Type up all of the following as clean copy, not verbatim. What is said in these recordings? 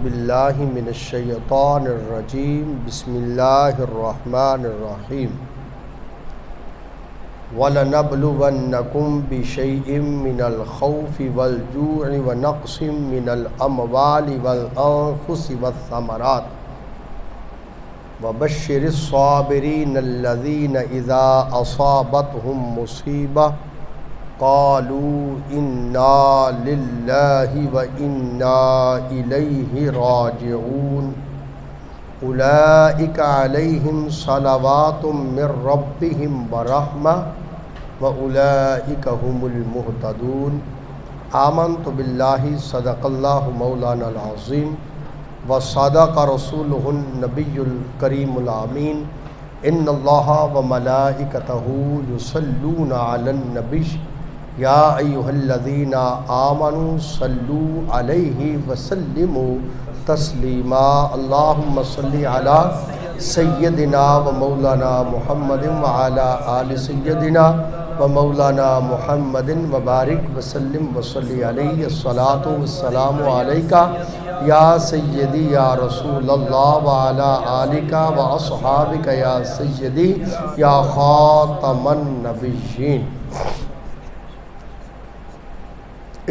باللہ من الشیطان الرجیم بسم اللہ الرحمن الرحیم وَلَنَبْلُوَنَّكُمْ بِشَيْءٍ مِّنَ الْخَوْفِ وَالْجُوعِ وَنَقْصٍ مِّنَ الْأَمْوَالِ وَالْأَنفُسِ وَالثَّمَرَاتِ وَبَشِّرِ الصَّابِرِينَ الَّذِينَ إِذَا أَصَابَتْهُم مُّصِيبَةٌ قَالُوا إِنَّا لِلَّهِ وَإِنَّا إِلَيْهِ رَاجِعُونَ أُولَئِكَ عَلَيْهِمْ صَلَوَاتٌ مِّن رَّبِّهِمْ وَرَحْمَةٌ وَأُولَئِكَ هُمُ الْمُهْتَدُونَ آمنت باللہ صدق اللہ مولانا العظیم وصدق رسولہ النبی الکریم الامین ان اللہ وملائکتہ یصلون علی النبی یا ایہا الذین آمنوا صلوا علیہ وسلموا تسلیما اللہم صلی علی سیدنا و مولانا محمد وعلی آل سیدنا و مولانا محمد وبارک وسلم وصلی علیہ الصلاۃ والسلام علیکہ یا سیدی یا رسول اللہ وعلی آلکہ و اصحابکہ یا سیدی یا خاتم النبیین۔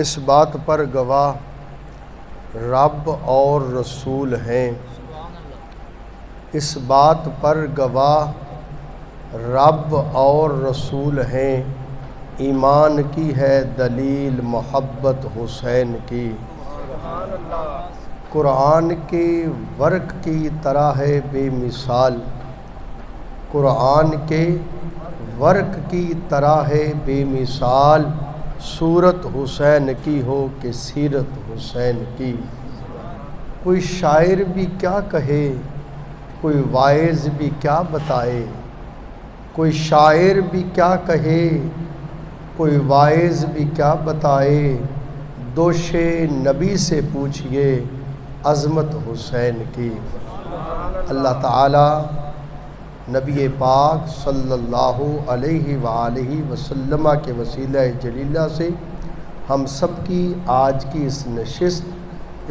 اس بات پر گواہ رب اور رسول ہیں، اس بات پر گواہ رب اور رسول ہیں، ایمان کی ہے دلیل محبت حسین کی، قرآن کے ورق کی طرح ہے بے مثال، قرآن کے ورق کی طرح ہے بے مثال، صورت حسین کی ہو کہ سیرت حسین کی۔ کوئی شاعر بھی کیا کہے، کوئی واعظ بھی کیا بتائے، کوئی شاعر بھی کیا کہے، کوئی واعظ بھی کیا بتائے، دوش نبی سے پوچھئے عظمت حسین کی۔ اللہ تعالی نبی پاک صلی اللہ علیہ وآلہ وسلم کے وسیلہ جلیلہ سے ہم سب کی آج کی اس نشست،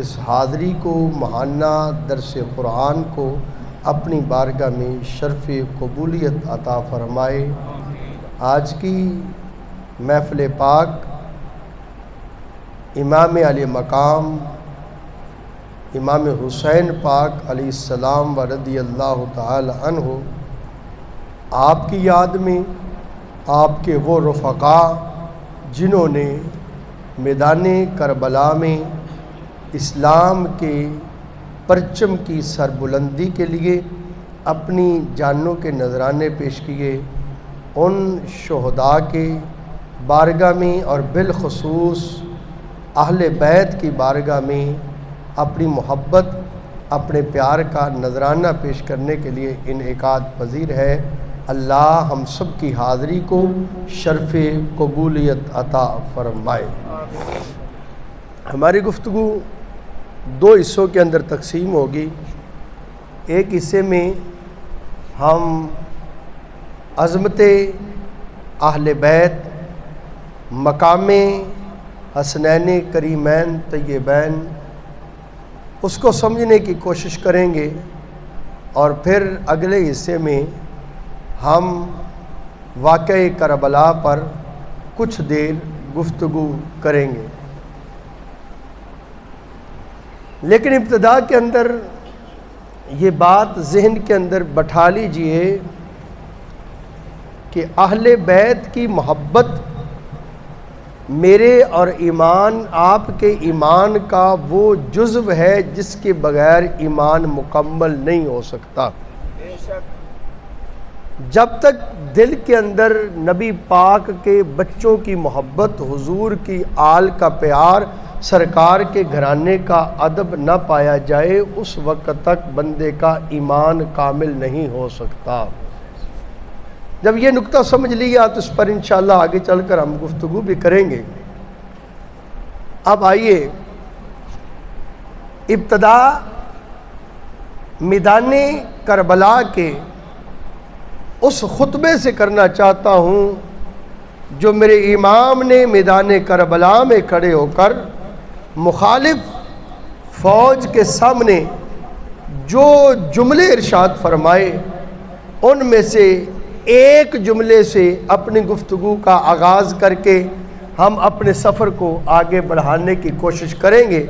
اس حاضری کو، ماہانہ درس قرآن کو اپنی بارگاہ میں شرف قبولیت عطا فرمائے۔ آج کی محفل پاک امام علی مقام امام حسین پاک علیہ السلام و رضی اللہ تعالی عنہ آپ کی یاد میں، آپ کے وہ رفقا جنہوں نے میدان کربلا میں اسلام کے پرچم کی سربلندی کے لیے اپنی جانوں کے نذرانے پیش کیے، ان شہداء کے بارگاہ میں اور بالخصوص اہل بیت کی بارگاہ میں اپنی محبت، اپنے پیار کا نذرانہ پیش کرنے کے لیے انعقاد پذیر ہے۔ اللہ ہم سب کی حاضری کو شرف قبولیت عطا فرمائے۔ ہماری گفتگو دو حصوں کے اندر تقسیم ہوگی۔ ایک حصے میں ہم عظمت اہل بیت، مقام حسنین کریمین طیبین، اس کو سمجھنے کی کوشش کریں گے، اور پھر اگلے حصے میں ہم واقعہ کربلا پر کچھ دیر گفتگو کریں گے۔ لیکن ابتدا کے اندر یہ بات ذہن کے اندر بٹھا لیجئے کہ اہل بیت کی محبت میرے اور ایمان، آپ کے ایمان کا وہ جزو ہے جس کے بغیر ایمان مکمل نہیں ہو سکتا۔ جب تک دل کے اندر نبی پاک کے بچوں کی محبت، حضور کی آل کا پیار، سرکار کے گھرانے کا ادب نہ پایا جائے، اس وقت تک بندے کا ایمان کامل نہیں ہو سکتا۔ جب یہ نقطہ سمجھ لیا تو اس پر انشاءاللہ آگے چل کر ہم گفتگو بھی کریں گے۔ اب آئیے ابتدا میدان کربلا کے اس خطبے سے کرنا چاہتا ہوں جو میرے امام نے میدان کربلا میں کھڑے ہو کر مخالف فوج کے سامنے جو جملے ارشاد فرمائے ان میں سے ایک جملے سے اپنی گفتگو کا آغاز کر کے ہم اپنے سفر کو آگے بڑھانے کی کوشش کریں گے۔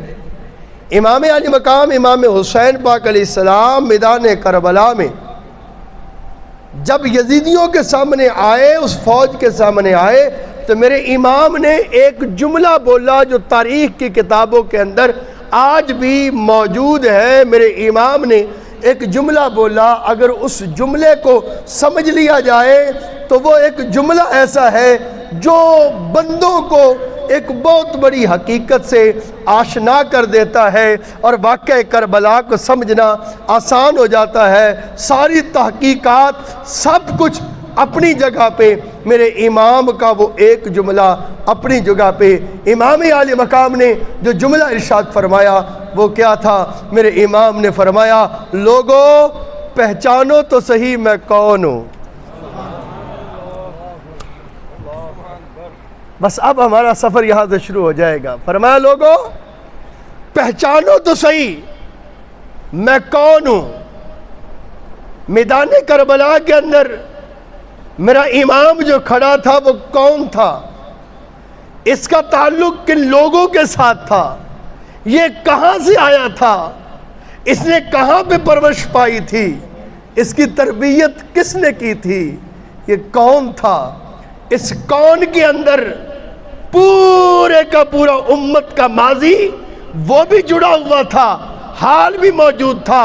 امام علی مقام امام حسین پاک علیہ السلام میدان کربلا میں جب یزیدیوں کے سامنے آئے، اس فوج کے سامنے آئے، تو میرے امام نے ایک جملہ بولا جو تاریخ کی کتابوں کے اندر آج بھی موجود ہے۔ میرے امام نے ایک جملہ بولا، اگر اس جملے کو سمجھ لیا جائے تو وہ ایک جملہ ایسا ہے جو بندوں کو ایک بہت بڑی حقیقت سے آشنا کر دیتا ہے اور واقعہ کربلا کو سمجھنا آسان ہو جاتا ہے۔ ساری تحقیقات سب کچھ اپنی جگہ پہ، میرے امام کا وہ ایک جملہ اپنی جگہ پہ۔ امام عالی مقام نے جو جملہ ارشاد فرمایا وہ کیا تھا؟ میرے امام نے فرمایا، لوگو پہچانو تو صحیح میں کون ہوں۔ بس اب ہمارا سفر یہاں سے شروع ہو جائے گا۔ فرمایا، لوگو پہچانو تو صحیح میں کون ہوں۔ میدان کربلا کے اندر میرا امام جو کھڑا تھا وہ کون تھا؟ اس کا تعلق کن لوگوں کے ساتھ تھا؟ یہ کہاں سے آیا تھا؟ اس نے کہاں پہ پرورش پائی تھی؟ اس کی تربیت کس نے کی تھی؟ یہ کون تھا؟ اس کون کے اندر پورے کا پورا امت کا ماضی وہ بھی جڑا ہوا تھا، حال بھی موجود تھا،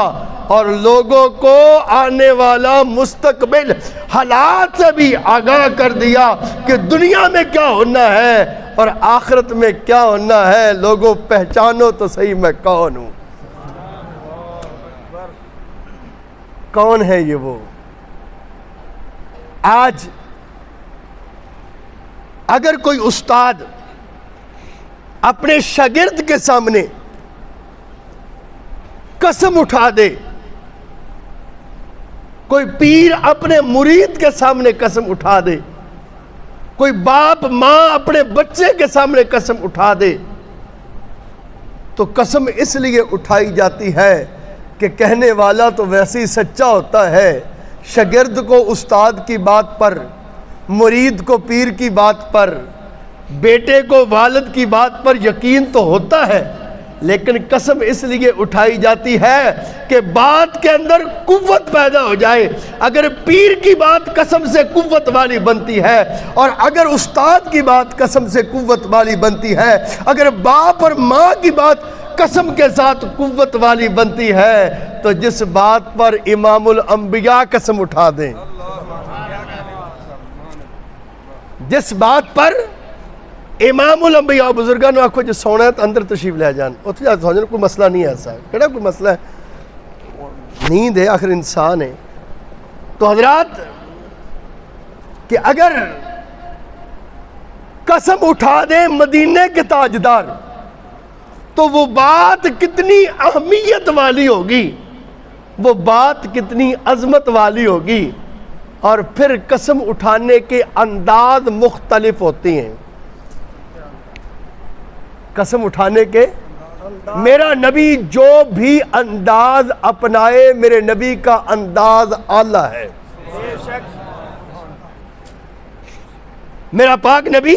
اور لوگوں کو آنے والا مستقبل حالات سے بھی آگاہ کر دیا کہ دنیا میں کیا ہونا ہے اور آخرت میں کیا ہونا ہے۔ لوگوں پہچانو تو صحیح میں کون ہوں۔ کون ہے یہ وہ؟ آج اگر کوئی استاد اپنے شاگرد کے سامنے قسم اٹھا دے، کوئی پیر اپنے مرید کے سامنے قسم اٹھا دے، کوئی باپ ماں اپنے بچے کے سامنے قسم اٹھا دے، تو قسم اس لیے اٹھائی جاتی ہے کہ کہنے والا تو ویسے ہی سچا ہوتا ہے۔ شاگرد کو استاد کی بات پر، مرید کو پیر کی بات پر، بیٹے کو والد کی بات پر یقین تو ہوتا ہے، لیکن قسم اس لیے اٹھائی جاتی ہے کہ بات کے اندر قوت پیدا ہو جائے۔ اگر پیر کی بات قسم سے قوت والی بنتی ہے، اور اگر استاد کی بات قسم سے قوت والی بنتی ہے، اگر باپ اور ماں کی بات قسم کے ساتھ قوت والی بنتی ہے، تو جس بات پر امام الانبیاء قسم اٹھا دیں، جس بات پر امام الانبیاء بزرگان آنکھوں جو سونا ہے تو اندر تشریف لے جان، اتنے جاتے سو جان، کوئی مسئلہ نہیں ہے ایسا ہے، کہنا کوئی مسئلہ ہے، نیند ہے، آخر انسان ہے۔ تو حضرات کہ اگر قسم اٹھا دیں مدینے کے تاجدار، تو وہ بات کتنی اہمیت والی ہوگی، وہ بات کتنی عظمت والی ہوگی۔ اور پھر قسم اٹھانے کے انداز مختلف ہوتی ہیں۔ قسم اٹھانے کے میرا نبی جو بھی انداز اپنائے، میرے نبی کا انداز اعلیٰ ہے۔ میرا پاک نبی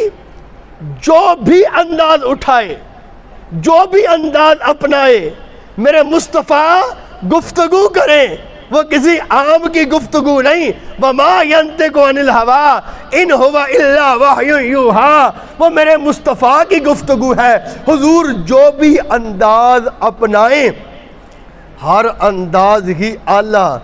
جو بھی انداز اٹھائے، جو بھی انداز اپنائے، میرے مصطفیٰ گفتگو کریں، وہ کسی عام کی گفتگو نہیں۔ وَمَا يَنْتِقُ عَنِ الْهَوَىٰ إِنْ هُوَ إِلَّا وَحْيٌ يُوحَىٰ، وہ میرے مصطفیٰ کی گفتگو ہے۔ حضور جو بھی انداز اپنائیں، ہر انداز ہی اعلیٰ۔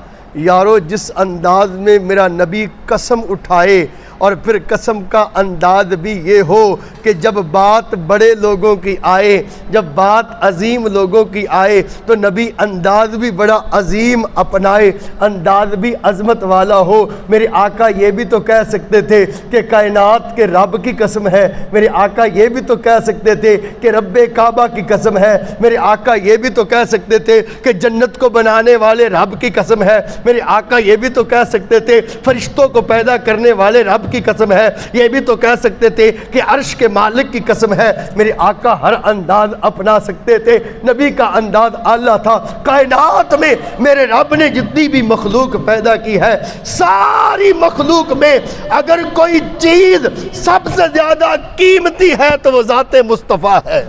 یارو جس انداز میں میرا نبی قسم اٹھائے، اور پھر قسم کا انداز بھی یہ ہو کہ جب بات بڑے لوگوں کی آئے، جب بات عظیم لوگوں کی آئے، تو نبی انداز بھی بڑا عظیم اپنائے، انداز بھی عظمت والا ہو۔ میرے آقا یہ بھی تو کہہ سکتے تھے کہ کائنات کے رب کی قسم ہے، میرے آقا یہ بھی تو کہہ سکتے تھے کہ رب کعبہ کی قسم ہے، میرے آقا یہ بھی تو کہہ سکتے تھے کہ جنت کو بنانے والے رب کی قسم ہے، میرے آقا یہ بھی تو کہہ سکتے تھے فرشتوں کو پیدا کرنے والے رب کی قسم ہے، یہ بھی تو کہہ سکتے تھے کہ عرش کے مالک کی قسم ہے۔ میرے آقا ہر انداز اپنا سکتے تھے، نبی کا انداز اعلیٰ تھا۔ کائنات میں میرے رب نے جتنی بھی مخلوق پیدا کی ہے، ساری مخلوق میں اگر کوئی چیز سب سے زیادہ قیمتی ہے تو وہ ذات مصطفیٰ ہے۔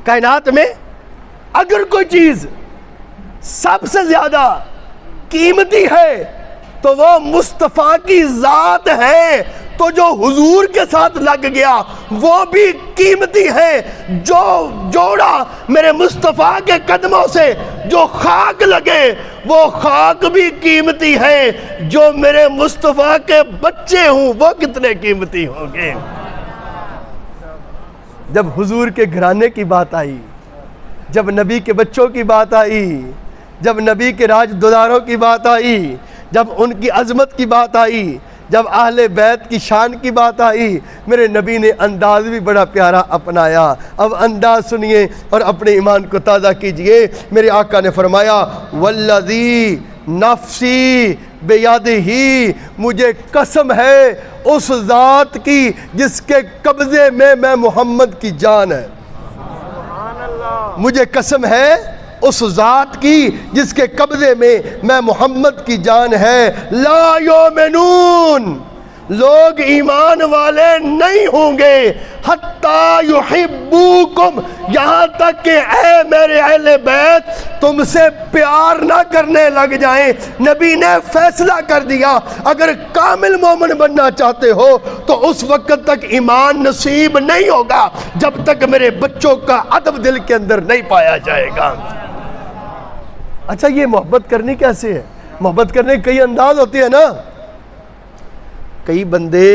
کائنات میں اگر کوئی چیز سب سے زیادہ قیمتی ہے تو وہ مصطفیٰ کی ذات ہے۔ تو جو حضور کے ساتھ لگ گیا وہ بھی قیمتی ہے۔ جو جوڑا میرے مصطفیٰ کے قدموں سے جو خاک لگے وہ خاک بھی قیمتی ہے۔ جو میرے مصطفیٰ کے بچے ہوں وہ کتنے قیمتی ہوں گے۔ جب حضور کے گھرانے کی بات آئی، جب نبی کے بچوں کی بات آئی، جب نبی کے راج دلاروں کی بات آئی، جب ان کی عظمت کی بات آئی، جب اہل بیت کی شان کی بات آئی، میرے نبی نے انداز بھی بڑا پیارا اپنایا۔ اب انداز سنیے اور اپنے ایمان کو تازہ کیجئے۔ میرے آقا نے فرمایا والذی نفسی بیدہی، مجھے قسم ہے اس ذات کی جس کے قبضے میں محمد کی جان ہے۔ مجھے قسم ہے اس ذات کی جس کے قبضے میں محمد کی جان ہے۔ لا یؤمنون، لوگ ایمان والے نہیں ہوں گے حتی یحبوکم، یہاں تک کہ اے میرے اہل بیت تم سے پیار نہ کرنے لگ جائیں۔ نبی نے فیصلہ کر دیا اگر کامل مومن بننا چاہتے ہو تو اس وقت تک ایمان نصیب نہیں ہوگا جب تک میرے بچوں کا ادب دل کے اندر نہیں پایا جائے گا۔ اچھا یہ محبت کرنی کیسے ہے؟ محبت کرنے کے کئی انداز ہوتے ہیں نا۔ کئی بندے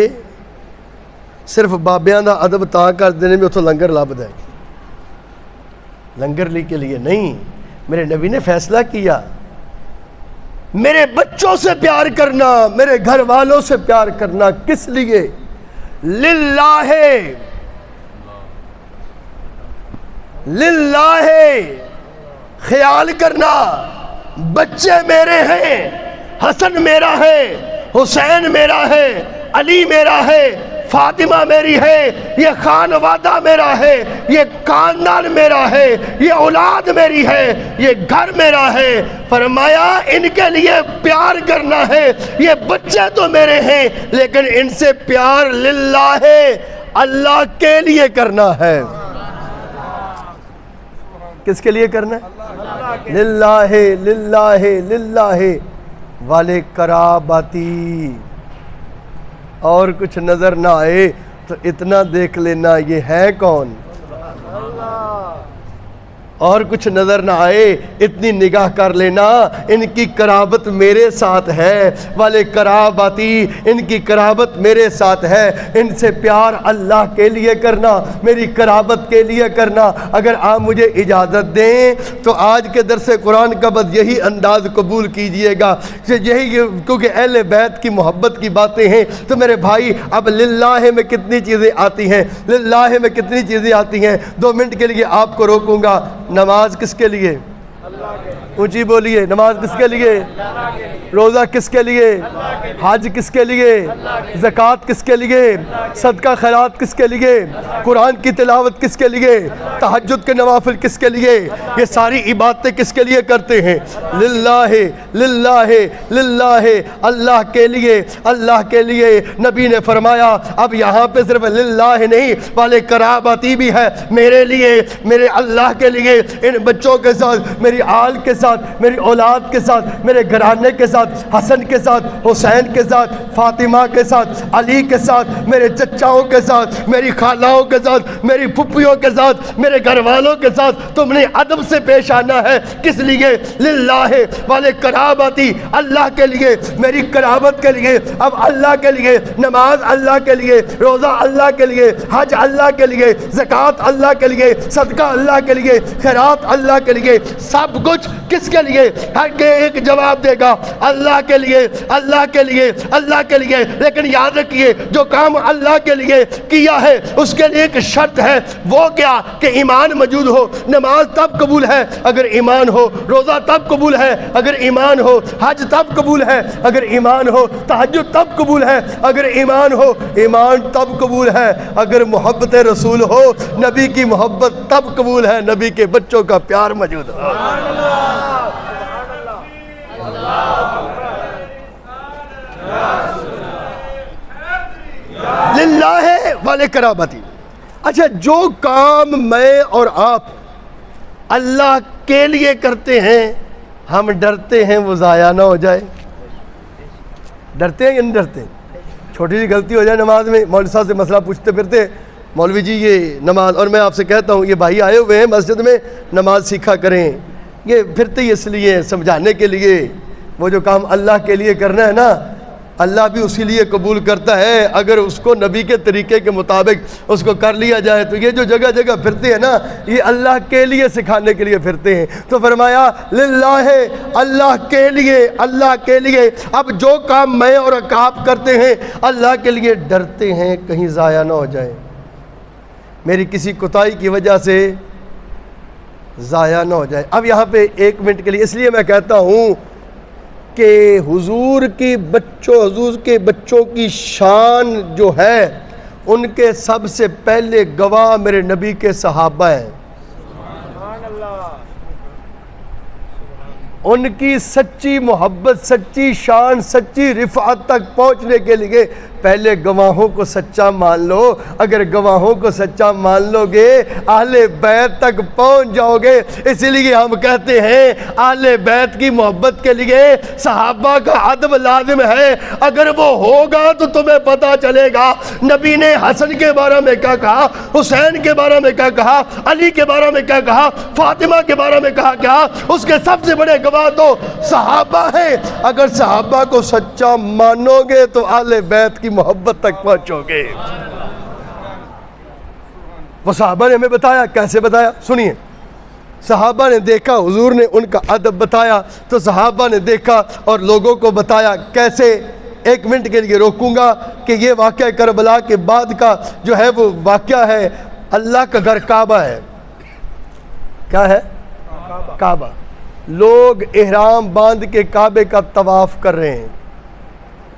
صرف بابیاں دا ادب تاں کر دینے میں اتھو لنگر لب دے، لنگر لی کے لیے نہیں۔ میرے نبی نے فیصلہ کیا میرے بچوں سے پیار کرنا، میرے گھر والوں سے پیار کرنا، کس لیے؟ للہ، للہ، خیال کرنا بچے میرے ہیں، حسن میرا ہے، حسین میرا ہے، علی میرا ہے، فاطمہ میری ہے، یہ خانوادہ میرا ہے، یہ خاندان میرا ہے، یہ اولاد میری ہے، یہ گھر میرا ہے۔ فرمایا ان کے لیے پیار کرنا ہے، یہ بچے تو میرے ہیں لیکن ان سے پیار للہ ہے، اللہ کے لیے کرنا ہے۔ کس کے لیے کرنا ہے؟ للہ، للہ، للہ والے قرابتی۔ اور کچھ نظر نہ آئے تو اتنا دیکھ لینا یہ ہے کون؟ اور کچھ نظر نہ آئے اتنی نگاہ کر لینا ان کی قرابت میرے ساتھ ہے، والے قرابتی، ان کی قرابت میرے ساتھ ہے۔ ان سے پیار اللہ کے لیے کرنا، میری قرابت کے لیے کرنا۔ اگر آپ مجھے اجازت دیں تو آج کے درس قرآن کا بس یہی انداز قبول کیجئے گا، یہی کیونکہ اہل بیت کی محبت کی باتیں ہیں تو میرے بھائی اب للہ میں کتنی چیزیں آتی ہیں، للہ میں کتنی چیزیں آتی ہیں۔ 2 منٹ کے لیے آپ کو روکوں گا۔ نماز کس کے لیے؟ اونچی بولیے، نماز کس کے لیے؟ روزہ کس کے لیے؟ حج کس کے لیے؟ زکوٰۃ کس کے لیے؟ صدقہ خیرات کس کے لیے؟ قرآن کی تلاوت کس کے لیے؟ تہجد کے نوافل کس کے لیے؟ یہ ساری عبادتیں کس کے لیے کرتے ہیں؟ للہ، للہ، للہ، اللہ کے لیے، اللہ کے لیے۔ نبی نے فرمایا اب یہاں پہ صرف للہ نہیں، والے قرابتی بھی ہے، میرے لیے، میرے اللہ کے لیے، ان بچوں کے ساتھ، میری آل کے ساتھ، میری اولاد کے ساتھ، میرے گھرانے کے ساتھ، حسن کے ساتھ، حسین کے ساتھ، فاطمہ کے ساتھ، علی کے ساتھ، میرے چچاؤں کے ساتھ، میری خالاؤں کے ساتھ، میری پھپھیوں کے ساتھ، میرے گھر والوں کے ساتھ تم نے ادب سے پیش آنا ہے۔ کس لیے؟ للہ والے قرابتی، اللہ کے لیے، میری قرابت کے لیے، اب اللہ کے لیے، نماز اللہ کے لیے، روزہ اللہ کے لیے، حج اللہ کے لیے، زکوٰۃ اللہ کے لیے، صدقہ اللہ کے لیے، خیرات اللہ کے لیے، سب کچھ کس کے لیے؟ ہر ایک جواب دے گا اللہ کے لیے، اللہ کے لیے، اللہ کے لیے۔ لیکن یاد رکھیے جو کام اللہ کے لیے کیا ہے اس کے لیے ایک شرط ہے، وہ کیا؟ کہ ایمان موجود ہو۔ نماز تب قبول ہے اگر ایمان ہو، روزہ تب قبول ہے اگر ایمان ہو، حج تب قبول ہے اگر ایمان ہو، تہجد تب قبول ہے اگر ایمان ہو، ایمان تب قبول ہے اگر محبت رسول ہو، نبی کی محبت تب قبول ہے نبی کے بچوں کا پیار موجود ہو۔ للہ ولقرابتی۔ اچھا، جو کام میں اور آپ اللہ کے لیے کرتے ہیں ہم ڈرتے ہیں وہ ضائع نہ ہو جائے۔ ڈرتے ہیں یا نہیں ڈرتے؟ چھوٹی سی غلطی ہو جائے نماز میں، مولوی صاحب سے مسئلہ پوچھتے پھرتے، مولوی جی یہ نماز، اور میں آپ سے کہتا ہوں یہ بھائی آئے ہوئے ہیں مسجد میں، نماز سیکھا کریں۔ یہ پھرتے ہی اس لیے سمجھانے کے لیے، وہ جو کام اللہ کے لیے کرنا ہے نا اللہ بھی اسی لیے قبول کرتا ہے اگر اس کو نبی کے طریقے کے مطابق اس کو کر لیا جائے۔ تو یہ جو جگہ جگہ پھرتے ہیں نا یہ اللہ کے لیے سکھانے کے لیے پھرتے ہیں۔ تو فرمایا للہ، اللہ کے لیے، اللہ کے لیے۔ اب جو کام میں اور آپ کرتے ہیں اللہ کے لیے ڈرتے ہیں کہیں ضائع نہ ہو جائے، میری کسی کوتاہی کی وجہ سے ضائع نہ ہو جائے۔ اب یہاں پہ ایک منٹ کے لیے اس لیے میں کہتا ہوں کہ حضور کے بچوں کی شان جو ہے ان کے سب سے پہلے گواہ میرے نبی کے صحابہ ہیں۔ ان کی سچی محبت، سچی شان، سچی رفعت تک پہنچنے کے لیے پہلے گواہوں کو سچا مان لو۔ اگر گواہوں کو سچا مان لو گے اہل بیت تک پہنچ جاؤ گے۔ اسی لیے ہم کہتے ہیں اہل بیت کی محبت کے لیے صحابہ کا ادب لازم ہے۔ اگر وہ ہوگا تو تمہیں پتہ چلے گا نبی نے حسن کے بارے میں کیا کہا، حسین کے بارے میں کیا کہا، علی کے بارے میں کیا کہا، فاطمہ کے بارے میں کہا کیا۔ اس کے سب سے بڑے گواہ تو صحابہ ہیں۔ اگر صحابہ کو سچا مانو گے تو اہل بیت کی محبت تک پہنچو گے۔ وہ صحابہ نے ہمیں بتایا، کیسے بتایا سنیے۔ صحابہ نے دیکھا، حضور نے ان کا ادب بتایا، تو صحابہ نے دیکھا اور لوگوں کو بتایا کیسے۔ ایک منٹ کے لیے روکوں گا کہ یہ واقعہ کربلا کے بعد کا جو ہے وہ واقعہ ہے۔ اللہ کا گھر کعبہ ہے۔ کیا ہے؟ کعبہ۔ لوگ احرام باندھ کے کعبے کا طواف کر رہے ہیں،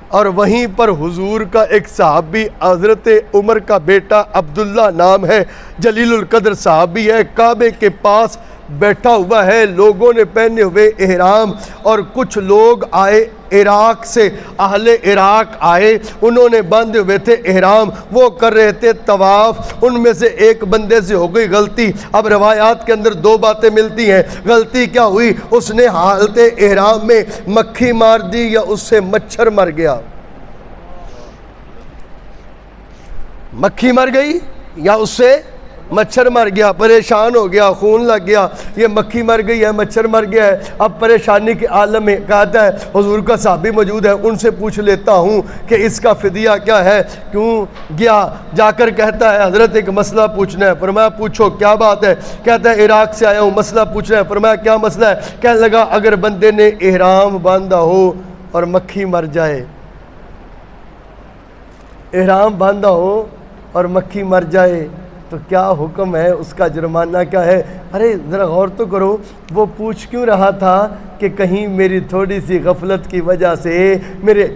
اور وہیں پر حضور کا ایک صحابی حضرت عمر کا بیٹا عبداللہ نام ہے، جلیل القدر صحابی ہے، کعبے کے پاس بیٹھا ہوا ہے۔ لوگوں نے پہنے ہوئے احرام، اور کچھ لوگ آئے عراق سے، اہل عراق آئے، انہوں نے باندھے ہوئے تھے احرام، وہ کر رہے تھے طواف۔ ان میں سے ایک بندے سے ہو گئی غلطی۔ اب روایات کے اندر دو باتیں ملتی ہیں۔ غلطی کیا ہوئی؟ اس نے حالت احرام میں مکھی مار دی یا اس سے مچھر مر گیا۔ مکھی مر گئی یا اس سے مچھر مر گیا، پریشان ہو گیا، خون لگ گیا، یہ مکھی مر گئی ہے، مچھر مر گیا ہے۔ اب پریشانی کے عالم میں کہتا ہے حضور کا صحابی موجود ہے، ان سے پوچھ لیتا ہوں کہ اس کا فدیہ کیا ہے۔ کیوں گیا؟ جا کر کہتا ہے حضرت ایک مسئلہ پوچھنا ہے۔ فرمایا پوچھو، کیا بات ہے؟ کہتا ہے عراق سے آیا ہوں، مسئلہ پوچھنا ہے۔ فرمایا کیا مسئلہ ہے؟ کہنے لگا اگر بندے نے احرام باندھا ہو اور مکھی مر جائے، احرام باندھا ہو اور مکھی مر جائے تو کیا حکم ہے، اس کا جرمانہ کیا ہے؟ ارے ذرا غور تو کرو، وہ پوچھ کیوں رہا تھا کہ کہیں میری تھوڑی سی غفلت کی وجہ سے، میرے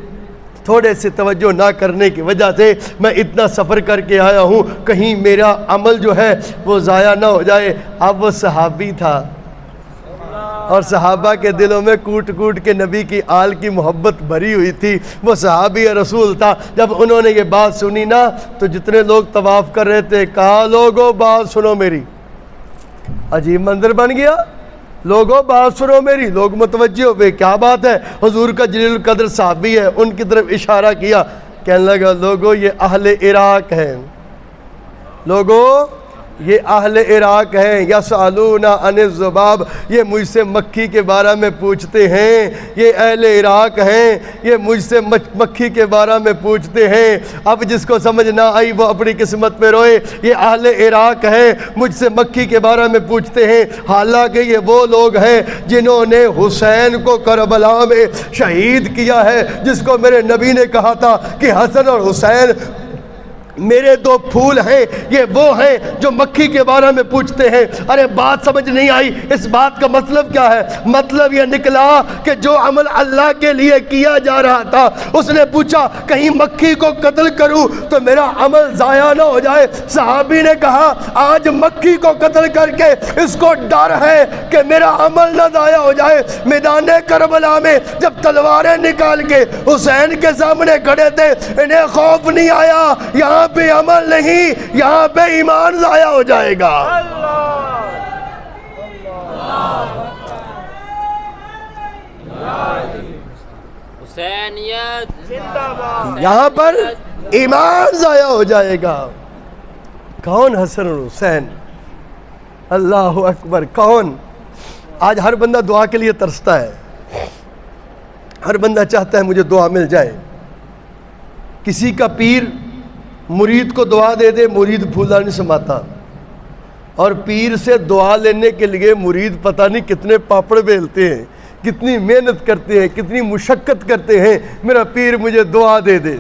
تھوڑے سے توجہ نہ کرنے کی وجہ سے میں اتنا سفر کر کے آیا ہوں، کہیں میرا عمل جو ہے وہ ضائع نہ ہو جائے۔ اب وہ صحابی تھا، اور صحابہ کے دلوں میں کوٹ کوٹ کے نبی کی آل کی محبت بھری ہوئی تھی۔ وہ صحابی رسول تھا۔ جب انہوں نے یہ بات سنی نا تو جتنے لوگ طواف کر رہے تھے کہا لوگوں بات سنو میری۔ عجیب منظر بن گیا، لوگوں بات سنو میری۔ لوگ متوجہ ہوئے، کیا بات ہے؟ حضور کا جلیل القدر صحابی ہے، ان کی طرف اشارہ کیا، کہنے لگا لوگوں یہ اہل عراق ہیں، لوگوں یہ اہل عراق ہیں، یسألون عن الذباب، یہ مجھ سے مکھی کے بارے میں پوچھتے ہیں۔ یہ اہل عراق ہیں، یہ مجھ سے مکھی کے بارے میں پوچھتے ہیں۔ اب جس کو سمجھ نہ آئی وہ اپنی قسمت میں روئے۔ یہ اہل عراق ہیں، مجھ سے مکھی کے بارے میں پوچھتے ہیں، حالانکہ یہ وہ لوگ ہیں جنہوں نے حسین کو کربلا میں شہید کیا ہے، جس کو میرے نبی نے کہا تھا کہ حسن اور حسین میرے دو پھول ہیں۔ یہ وہ ہیں جو مکھی کے بارے میں پوچھتے ہیں۔ ارے بات سمجھ نہیں آئی، اس بات کا مطلب کیا ہے؟ مطلب یہ نکلا کہ جو عمل اللہ کے لیے کیا جا رہا تھا، اس نے پوچھا کہیں مکھی کو قتل کروں تو میرا عمل ضائع نہ ہو جائے۔ صحابی نے کہا آج مکھی کو قتل کر کے اس کو ڈر ہے کہ میرا عمل نہ ضائع ہو جائے۔ میدان کربلا میں جب تلواریں نکال کے حسین کے سامنے کھڑے تھے، انہیں خوف نہیں آیا یہاں پہ عمل نہیں، یہاں پہ ایمان ضائع ہو جائے گا۔ یہاں پر ایمان ضائع ہو جائے گا۔ کون حسن اور حسین؟ اللہ اکبر! کون؟ آج ہر بندہ دعا کے لیے ترستا ہے، ہر بندہ چاہتا ہے مجھے دعا مل جائے۔ کسی کا پیر مرید کو دعا دے دے، مرید بھولا نہیں سماتا، اور پیر سے دعا لینے کے لیے مرید پتہ نہیں کتنے پاپڑ بیلتے ہیں، کتنی محنت کرتے ہیں، کتنی مشقت کرتے ہیں، میرا پیر مجھے دعا دے دے۔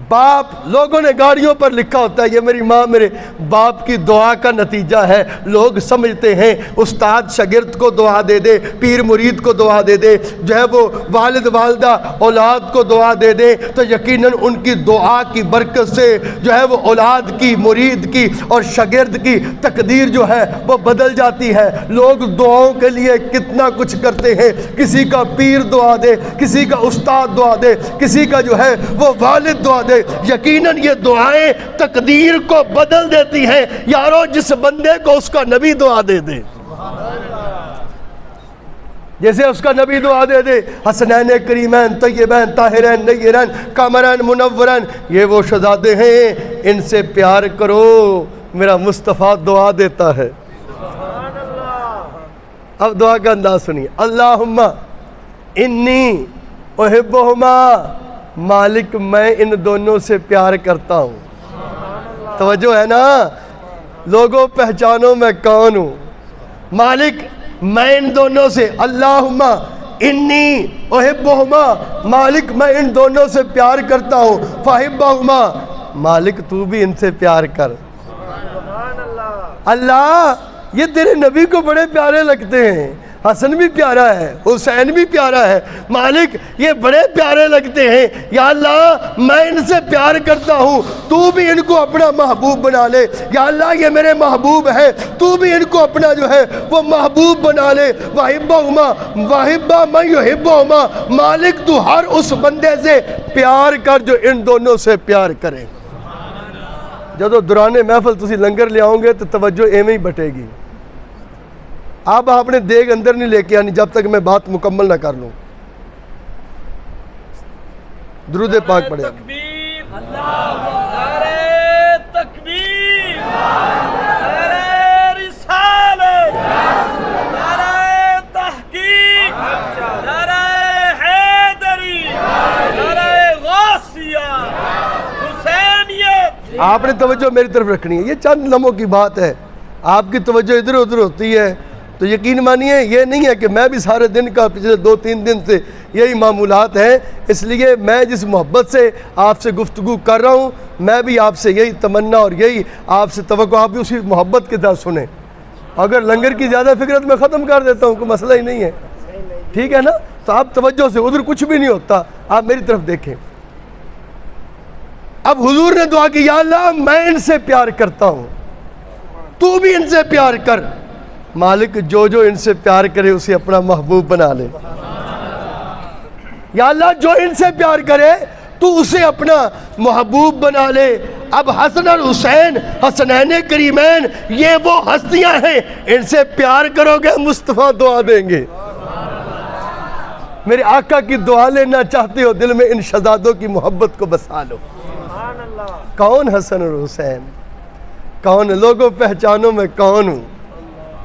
باپ، لوگوں نے گاڑیوں پر لکھا ہوتا ہے یہ میری ماں میرے باپ کی دعا کا نتیجہ ہے۔ لوگ سمجھتے ہیں استاد شاگرد کو دعا دے دے، پیر مرید کو دعا دے دے، جو ہے وہ والد والدہ اولاد کو دعا دے دے تو یقیناً ان کی دعا کی برکت سے جو ہے وہ اولاد کی، مرید کی اور شاگرد کی تقدیر جو ہے وہ بدل جاتی ہے۔ لوگ دعاؤں کے لیے کتنا کچھ کرتے ہیں، کسی کا پیر دعا دے، کسی کا استاد دعا دے، کسی کا جو ہے وہ والد دعا دے۔ یقیناً یہ دعائیں تقدیر کو بدل دیتی ہیں۔ یارو جس بندے کو اس کا نبی دعا دے دے، جیسے اس کا نبی دعا دے دے، حسنین کریمین طیبین طاہرین نیرین قمرین منورین، یہ وہ شہزادے ہیں، ان سے پیار کرو، میرا مصطفیٰ دعا دیتا ہے۔ اب دعا کا انداز سنیے، اللہم انی احبہما، مالک میں ان دونوں سے پیار کرتا ہوں۔ توجہ ہے نا؟ لوگوں پہچانو میں کون ہوں۔ مالک میں ان دونوں سے، اللہم انی احبہما، مالک میں ان دونوں سے پیار کرتا ہوں، فاحبہما، مالک تو بھی ان سے پیار کر۔ اللہ یہ تیرے نبی کو بڑے پیارے لگتے ہیں، حسن بھی پیارا ہے، حسین بھی پیارا ہے، مالک یہ بڑے پیارے لگتے ہیں، یا اللہ میں ان سے پیار کرتا ہوں، تو بھی ان کو اپنا محبوب بنا لے۔ یا اللہ یہ میرے محبوب ہے، تو بھی ان کو اپنا جو ہے وہ محبوب بنا لے۔ وَحِبَّهُمَا وَحِبَّ مَن يُحِبُّهُمَا، مالک تو ہر اس بندے سے پیار کر جو ان دونوں سے پیار کرے۔ جدو دوران محفل تسی لنگر لے آؤں گے تو توجہ ایویں ہی بٹے گی۔ آپ اپنے دیگ اندر نہیں لے کے آنی جب تک میں بات مکمل نہ کر لوں۔ درود پاک پڑھیں۔ تکبیر، نعرہ تکبیر، نعرہ رسالت، نعرہ تحقیق، نعرہ حیدری، نعرہ غوثیہ، حسینیت۔ آپ نے توجہ میری طرف رکھنی ہے، یہ چند لمحوں کی بات ہے، آپ کی توجہ ادھر ادھر ہوتی ہے تو یقین مانیے یہ نہیں ہے کہ میں بھی سارے دن کا پچھلے 2-3 دن سے یہی معمولات ہیں، اس لیے میں جس محبت سے آپ سے گفتگو کر رہا ہوں میں بھی آپ سے یہی تمنا اور یہی آپ سے توقع، آپ بھی اسی محبت کے ساتھ سنیں۔ اگر لنگر کی زیادہ فکرت میں ختم کر دیتا ہوں کوئی مسئلہ ہی نہیں ہے، ٹھیک ہے نا؟ تو آپ توجہ سے، ادھر کچھ بھی نہیں ہوتا، آپ میری طرف دیکھیں۔ اب حضور نے دعا کی، یا اللہ میں ان سے پیار کرتا ہوں، تو بھی ان سے پیار کر۔ مالک جو جو ان سے پیار کرے اسے اپنا محبوب بنا لے۔ یا اللہ جو ان سے پیار کرے تو اسے اپنا محبوب بنا لے۔ اب حسن اور حسین، حسنین کریمین، یہ وہ ہستیاں ہیں، ان سے پیار کرو گے مصطفیٰ دعا دیں گے۔ میرے آقا کی دعا لینا چاہتے ہو، دل میں ان شہزادوں کی محبت کو بسا لو۔ کون حسن اور حسین؟ کون ہے؟ لوگوں پہچانو میں کون ہوں۔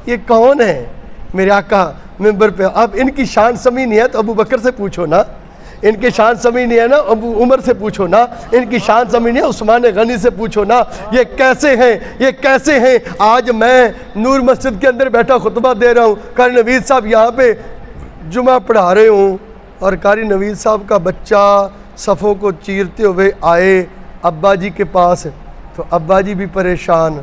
یہ کون ہے؟ میرے آقا ممبر پہ۔ اب ان کی شان سمی نہیں ہے تو ابو بکر سے پوچھو نا، ان کی شان سمی نہیں ہے نا ابو عمر سے پوچھو نا، ان کی شان سمی نہیں ہے عثمان غنی سے پوچھو نا، یہ کیسے ہیں، یہ کیسے ہیں؟ آج میں نور مسجد کے اندر بیٹھا خطبہ دے رہا ہوں، قاری نوید صاحب یہاں پہ جمعہ پڑھا رہے ہوں، اور قاری نوید صاحب کا بچہ صفوں کو چیرتے ہوئے آئے ابا جی کے پاس، تو ابا جی بھی پریشان،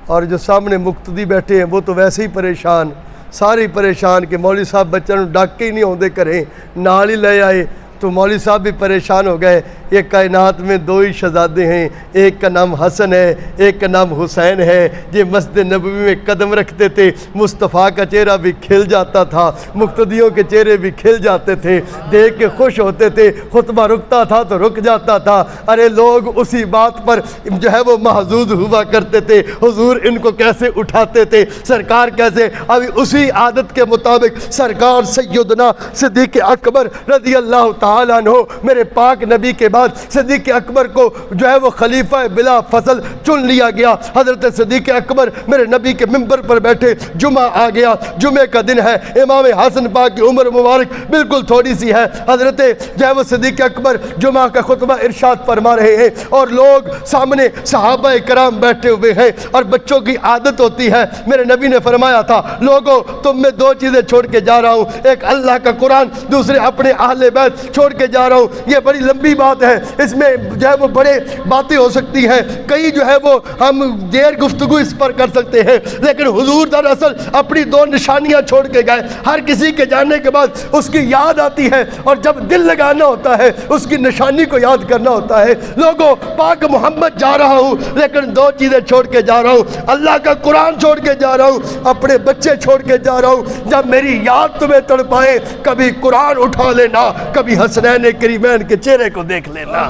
اور جو سامنے مقتدی بیٹھے ہیں وہ تو ویسے ہی پریشان، سارے پریشان کہ مولوی صاحب بچوں ڈاک کے ہی نہیں ہوندے کریں، نال ہی لے آئے، تو مولوی صاحب بھی پریشان ہو گئے۔ یہ کائنات میں دو ہی شہزادے ہیں، ایک کا نام حسن ہے، ایک کا نام حسین ہے، یہ مسجد نبوی میں قدم رکھتے تھے، مصطفیٰ کا چہرہ بھی کھل جاتا تھا، مقتدیوں کے چہرے بھی کھل جاتے تھے، دیکھ کے خوش ہوتے تھے، خطبہ رکتا تھا تو رک جاتا تھا۔ ارے لوگ اسی بات پر جو ہے وہ محظوظ ہوا کرتے تھے، حضور ان کو کیسے اٹھاتے تھے، سرکار کیسے، ابھی اسی عادت کے مطابق سرکار سیدنا صدیق اکبر رضی اللہ تعالیٰ عنہ، میرے پاک نبی کے بعد صدیق اکبر کو جو ہے وہ خلیفہ بلا فضل چن لیا گیا۔ حضرت صدیق اکبر میرے نبی کے ممبر پر بیٹھے، جمعہ آ گیا، جمعے کا دن ہے، امام حسن پاک کی عمر مبارک بالکل تھوڑی سی ہے، حضرت جو ہے وہ صدیق اکبر جمعہ کا خطبہ ارشاد فرما رہے ہیں، اور لوگ سامنے صحابہ کرام بیٹھے ہوئے ہیں، اور بچوں کی عادت ہوتی ہے، میرے نبی نے فرمایا تھا لوگوں تم میں دو چیزیں چھوڑ کے جا رہا ہوں، ایک اللہ کا قرآن، دوسرے اپنے اہل بیت چھوڑ کے جا رہا ہوں۔ یہ بڑی لمبی بات ہے، اس میں جو ہے وہ بڑے باتیں ہو سکتی ہیں، کئی جو ہے وہ ہم دیر گفتگو اس پر کر سکتے ہیں، لیکن حضور دراصل اپنی دو نشانیاں چھوڑ کے گئے۔ ہر کسی کے جانے کے بعد اس کی یاد آتی ہے، اور جب دل لگانا ہوتا ہے اس کی نشانی کو یاد کرنا ہوتا ہے۔ لوگوں پاک محمد جا رہا ہوں، لیکن دو چیزیں چھوڑ کے جا رہا ہوں، اللہ کا قرآن چھوڑ کے جا رہا ہوں، اپنے بچے چھوڑ کے جا رہا ہوں۔ جب میری یاد تمہیں تڑپائے، کبھی قرآن اٹھا لینا، کبھی حسنین کریمین کے چہرے کو دیکھ لینا۔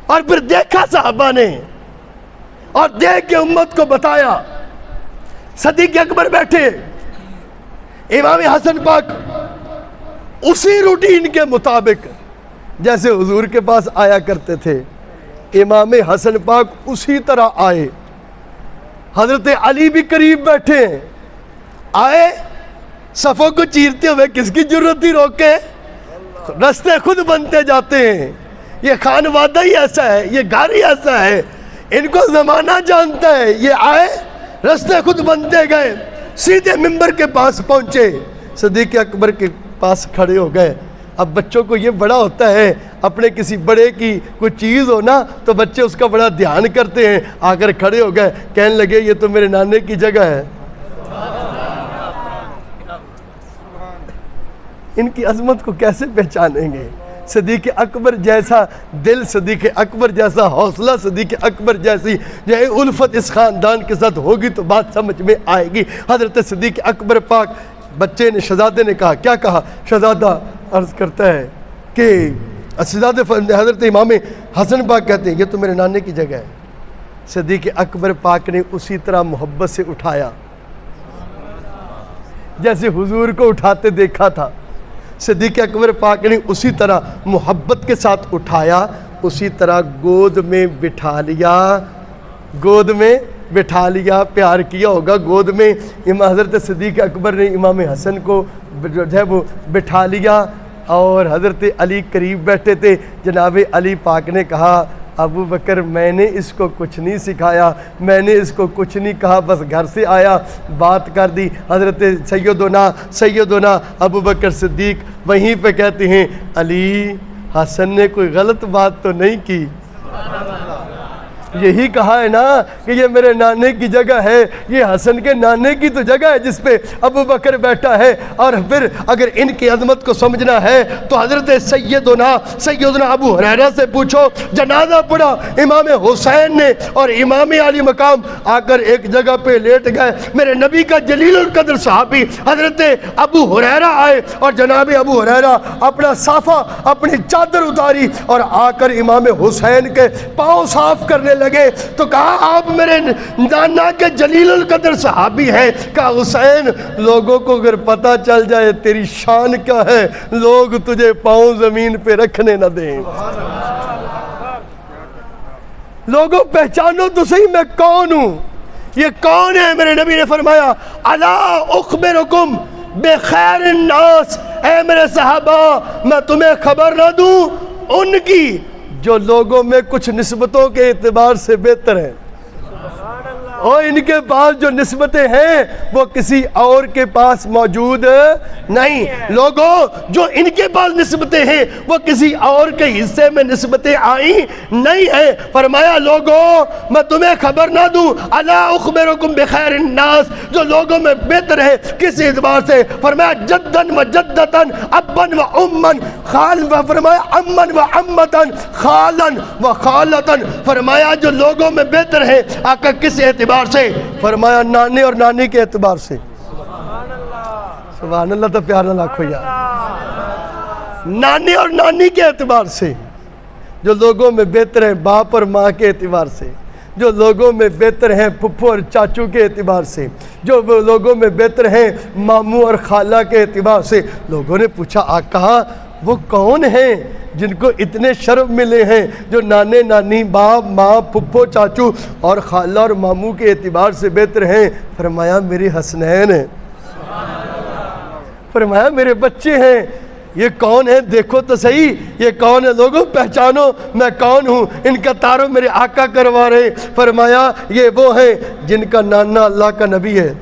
اور پھر دیکھا صحابہ نے، اور دیکھ کے امت کو بتایا۔ صدیق اکبر بیٹھے، امام حسن پاک اسی روٹین کے مطابق جیسے حضور کے پاس آیا کرتے تھے، امام حسن پاک اسی طرح آئے۔ حضرت علی بھی قریب بیٹھے ہیں، آئے، صفوں کو چیرتے ہوئے، کس کی ضرورت ہی روکے، رستے خود بنتے جاتے ہیں۔ یہ خانوادہ ہی ایسا ہے، یہ گھر ہی ایسا ہے، ان کو زمانہ جانتا ہے۔ یہ آئے، رستے خود بنتے گئے، سیدھے ممبر کے پاس پہنچے، صدیق اکبر کے پاس کھڑے ہو گئے۔ اب بچوں کو یہ بڑا ہوتا ہے، اپنے کسی بڑے کی کوئی چیز ہو نا تو بچے اس کا بڑا دھیان کرتے ہیں، آ کر کھڑے ہو گئے، کہنے لگے یہ تو میرے نانے کی جگہ ہے۔ ان کی عظمت کو کیسے پہچانیں گے؟ صدیق اکبر جیسا دل، صدیق اکبر جیسا حوصلہ، صدیق اکبر جیسی جو ہے الفت اس خاندان کے ساتھ ہوگی تو بات سمجھ میں آئے گی۔ حضرت صدیق اکبر پاک، بچے نے، شہزادے نے کہا، کیا کہا؟ شہزادہ عرض کرتا ہے کہ حضرت امام حسن پاک کہتے ہیں یہ تو میرے نانے کی جگہ ہے۔ صدیق اکبر پاک نے اسی طرح محبت سے اٹھایا جیسے حضور کو اٹھاتے دیکھا تھا۔ صدیق اکبر پاک نے اسی طرح محبت کے ساتھ اٹھایا، اسی طرح گود میں بٹھا لیا، گود میں بٹھا لیا، پیار کیا ہوگا گود میں۔ حضرت صدیق اکبر نے امام حسن کو جو ہے وہ بٹھا لیا، اور حضرت علی قریب بیٹھے تھے۔ جناب علی پاک نے کہا ابو بکر میں نے اس کو کچھ نہیں سکھایا، میں نے اس کو کچھ نہیں کہا، بس گھر سے آیا بات کر دی۔ حضرت سیدنا ابو بکر صدیق وہیں پہ کہتے ہیں علی حسن نے کوئی غلط بات تو نہیں کی، یہی کہا ہے نا کہ یہ میرے نانے کی جگہ ہے، یہ حسن کے نانے کی تو جگہ ہے جس پہ ابو بکر بیٹھا ہے۔ اور پھر اگر ان کی عظمت کو سمجھنا ہے تو حضرت سیدنا ابو ہریرہ سے پوچھو، جنازہ پڑھا امام حسین نے اور امام علی مقام آ کر ایک جگہ پہ لیٹ گئے۔ میرے نبی کا جلیل القدر صحابی حضرت ابو ہریرہ آئے، اور جناب ابو ہریرہ اپنا صافہ، اپنی چادر اتاری اور آ کر امام حسین کے پاؤں صاف کرنے لگے، تو کہا آپ میرے نانا کے جلیل القدر صحابی ہیں۔ کہا حسین لوگوں کو اگر پتہ چل جائے تیری شان کیا ہے، لوگ تجھے پاؤں زمین پہ رکھنے نہ دیں، لوگوں پہچانو تو صحیح میں کون ہوں۔ یہ کون ہے؟ میرے نبی نے فرمایا الا اخبرکم بخیر الناس، اے میرے صحابہ میں تمہیں خبر نہ دوں ان کی جو لوگوں میں کچھ نسبتوں کے اعتبار سے بہتر ہیں، اور ان کے پاس جو نسبتیں ہیں وہ کسی اور کے پاس موجود نہیں۔ لوگوں جو ان کے پاس نسبتیں ہیں وہ کسی اور کے حصے میں نسبتیں آئی نہیں ہیں۔ فرمایا لوگوں میں تمہیں خبر نہ دوں الا اخبرکم بخیر الناس، جو لوگوں میں بہتر ہے کس اعتبار سے؟ فرمایا جدن و جدتن، ابن و امن، خال و فرمایا امن و امتن، خالن و خالتن۔ فرمایا جو لوگوں میں بہتر ہے آقا کس اعتبار سے؟ فرمایا نانے اور نانی کے اعتبار سے۔ سبحان اللہ، تو پیار نہ لاکھو یار، نانے اور نانی کے اعتبار سے جو لوگوں میں بہتر ہیں، باپ اور ماں کے اعتبار سے جو لوگوں میں بہتر ہیں، پھپھو اور چاچو کے اعتبار سے جو لوگوں میں بہتر ہیں، ماموں اور خالہ کے اعتبار سے۔ لوگوں نے پوچھا آقا وہ کون ہیں جن کو اتنے شرف ملے ہیں، جو نانے نانی، باپ ماں، پھپھو چاچو اور خالہ اور ماموں کے اعتبار سے بہتر ہیں؟ فرمایا میرے حسنین ہیں، فرمایا میرے بچے ہیں۔ یہ کون ہے؟ دیکھو تو صحیح یہ کون ہے؟ لوگوں پہچانو میں کون ہوں۔ ان کا تعارف میرے آقا کروا رہے۔ فرمایا یہ وہ ہیں جن کا نانا اللہ کا نبی ہے،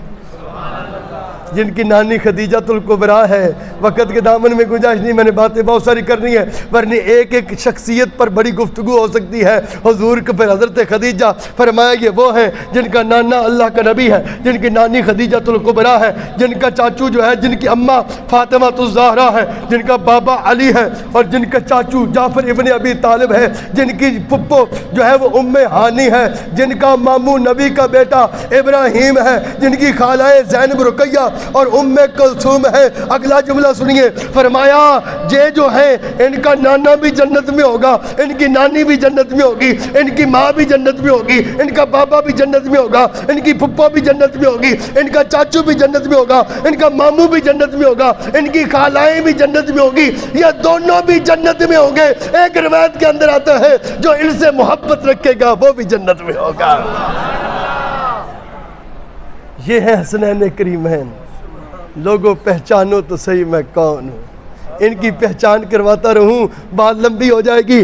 جن کی نانی خدیجۃ الکبریٰ ہے۔ وقت کے دامن میں گنجائش نہیں، میں نے باتیں بہت ساری کرنی ہے، ورنہ ایک ایک شخصیت پر بڑی گفتگو ہو سکتی ہے۔ حضور کے پھر حضرت خدیجہ، فرمایا یہ وہ ہیں جن کا نانا اللہ کا نبی ہے، جن کی نانی خدیجۃ الکبریٰ ہے، جن کا چاچو جو ہے، جن کی اماں فاطمہ الزہرا ہے، جن کا بابا علی ہے، اور جن کا چاچو جعفر ابن ابی طالب ہے، جن کی پھپھو جو ہے وہ ام ہانی ہے، جن کا ماموں نبی کا بیٹا ابراہیم ہے، جن کی خالہ زینب رقیہ اور ام کلثوم ہے۔ اگلا جملہ سنیے، فرمایا یہ جو ہے ان کا نانا بھی جنت میں ہوگا، ان کی نانی بھی جنت میں ہوگی، ان کی ماں بھی جنت میں ہوگی، ان کا بابا بھی جنت میں ہوگا، ان کی پھپھو بھی جنت میں ہوگی، ان کا چاچو بھی جنت میں ہوگا، ان کا ماموں بھی جنت میں ہوگا، ان کی خالائیں بھی جنت میں ہوگی، یہ دونوں بھی جنت میں ہوں گے۔ ایک روایت کے اندر آتا ہے جو ان سے محبت رکھے گا وہ بھی جنت میں ہوگا۔ یہ ہے حسنین کریمین۔ لوگوں پہچانو تو صحیح میں کون ہوں۔ ان کی پہچان کرواتا رہوں، بات لمبی ہو جائے گی۔